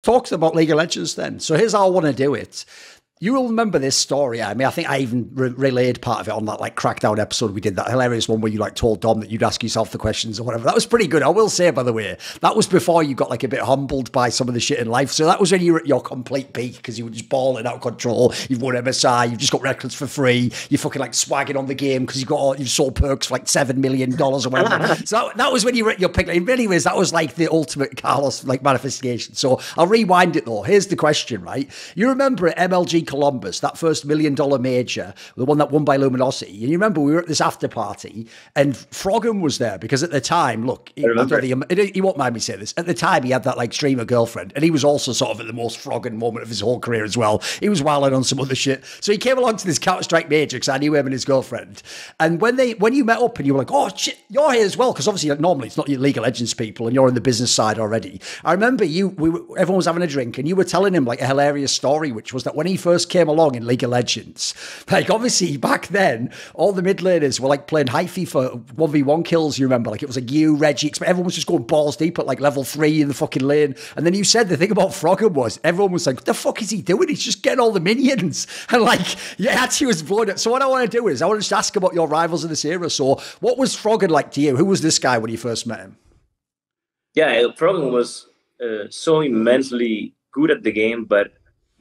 Talks about League of Legends then. So here's how I want to do it. You will remember this story. I mean, I think I even relayed part of it on that like Crackdown episode we did, that hilarious one where you like told Dom that you'd ask yourself the questions or whatever. That was pretty good. I will say, by the way, that was before you got like a bit humbled by some of the shit in life. So that was when you were at your complete peak because you were just balling out of control. You've won MSI. You've just got records for free. You're fucking like swagging on the game because you've sold perks for like $7 million or whatever. So that was when you were at your peak. In many ways, that was like the ultimate Carlos like manifestation. So I'll rewind it though. Here's the question, right? You remember at MLG Columbus, that first $1 million major, the one that won by Luminosity. And you remember we were at this after party and Froggen was there because at the time, look, he won't mind me saying this. At the time, he had that like streamer girlfriend and he was also sort of at the most Froggen moment of his whole career as well. He was wilding on some other shit. So he came along to this Counter-Strike major because I knew him and his girlfriend. And when you met up and you were like, oh shit, you're here as well. Because obviously like, normally it's not your League of Legends people and you're in the business side already. I remember everyone was having a drink and you were telling him like a hilarious story, which was that when he first came along in League of Legends, like obviously back then all the mid laners were like playing hyphy for 1v1 kills. You remember, like it was like you, Reggie, everyone was just going balls deep at like level 3 in the fucking lane. And then you said the thing about Froggen was everyone was like, what the fuck is he doing? He's just getting all the minions. And like, yeah, actually was blowing it. So what I want to do is I want to just ask about your rivals in this era. So what was Froggen like to you? Who was this guy when you first met him? Yeah, Froggen was so immensely good at the game, but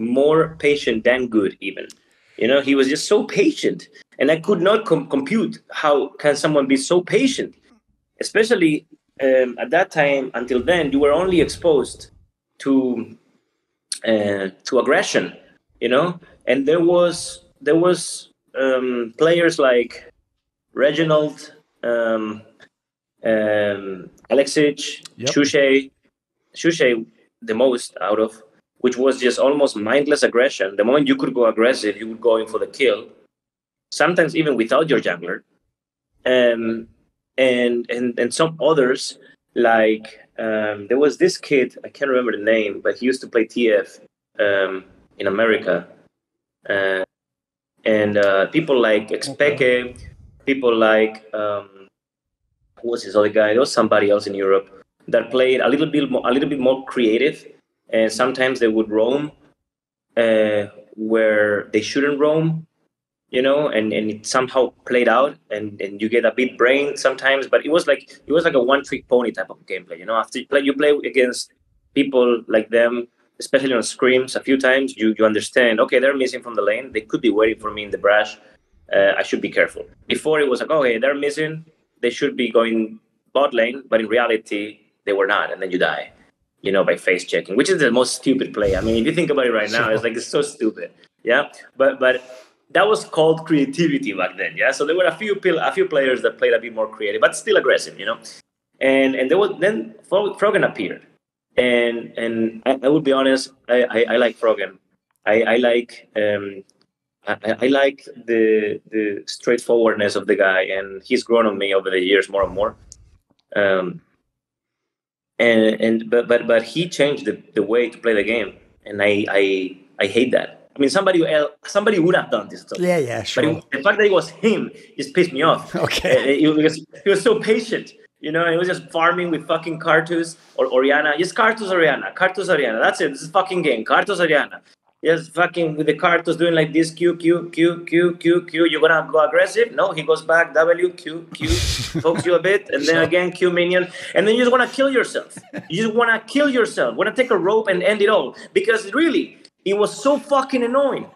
more patient than good even. You know, he was just so patient. And I could not compute how can someone be so patient, especially at that time. Until then, you were only exposed to aggression, you know. And there was players like Reginald, Alexic, yep. Shushay, the most out of, which was just almost mindless aggression. The moment you could go aggressive, you would go in for the kill. Sometimes even without your jungler. And some others, like there was this kid, I can't remember the name, but he used to play TF in America. And people like Expeke, people like, who was this other guy? There was somebody else in Europe that played a little bit more creative. And sometimes they would roam where they shouldn't roam, you know, and it somehow played out, and you get a bit brain sometimes. But it was like a one-trick pony type of gameplay, you know. After you play against people like them, especially on scrims, a few times you understand. Okay, they're missing from the lane. They could be waiting for me in the brush. I should be careful. Before it was like, okay, they're missing. They should be going bot lane, but in reality they were not, and then you die. You know, by face checking, which is the most stupid play. I mean, if you think about it right now, it's so stupid. Yeah, but that was called creativity back then. Yeah, so there were a few players that played a bit more creative, but still aggressive. You know, and then Froggen appeared, and I would be honest, I like Froggen. I like the straightforwardness of the guy, and he's grown on me over the years more and more. But he changed the way to play the game, and I hate that. I mean, somebody would have done this. Yeah, sure. But the fact that it was him just pissed me off. Okay. He was so patient, you know. He was just farming with fucking Cartus or Orianna. Just Cartus Orianna. That's it. This is fucking game. Cartus Orianna. Just fucking with the Cartus doing like this, Q. You're gonna go aggressive? No, he goes back, W, Q, pokes you a bit, and then again, Q minion. And then you just wanna kill yourself. Wanna take a rope and end it all. Because really, it was so fucking annoying.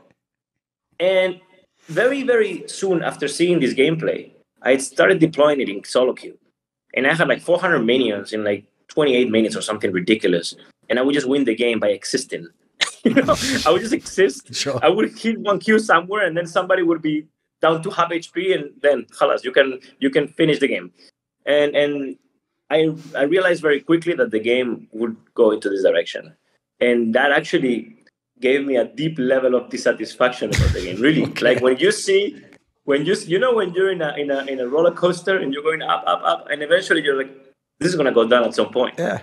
And very, very soon after seeing this gameplay, I started deploying it in solo queue. And I had like 400 minions in like 28 minutes or something ridiculous. And I would just win the game by existing. You know, I would just exist. Sure. I would hit one Q somewhere, and then somebody would be down to half HP, and then halas, you can finish the game. And I realized very quickly that the game would go into this direction, and that actually gave me a deep level of dissatisfaction about the game. Really, okay. Like when you're in a roller coaster and you're going up, and eventually you're like, this is gonna go down at some point. Yeah.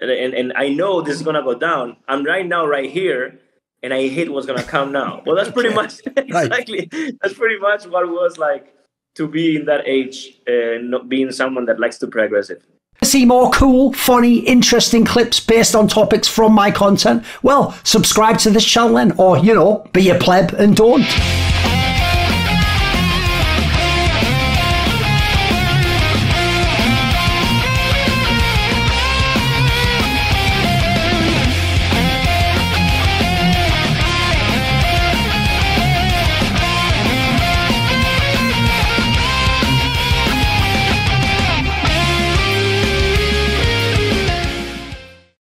And I know this is gonna go down. I'm right now right here, and I hate what's gonna come now. Well, that's pretty much exactly. That's pretty much what it was like to be in that age, not being someone that likes to play aggressive. See more cool, funny, interesting clips based on topics from my content? Well, subscribe to this channel then, or, you know, be a pleb and don't.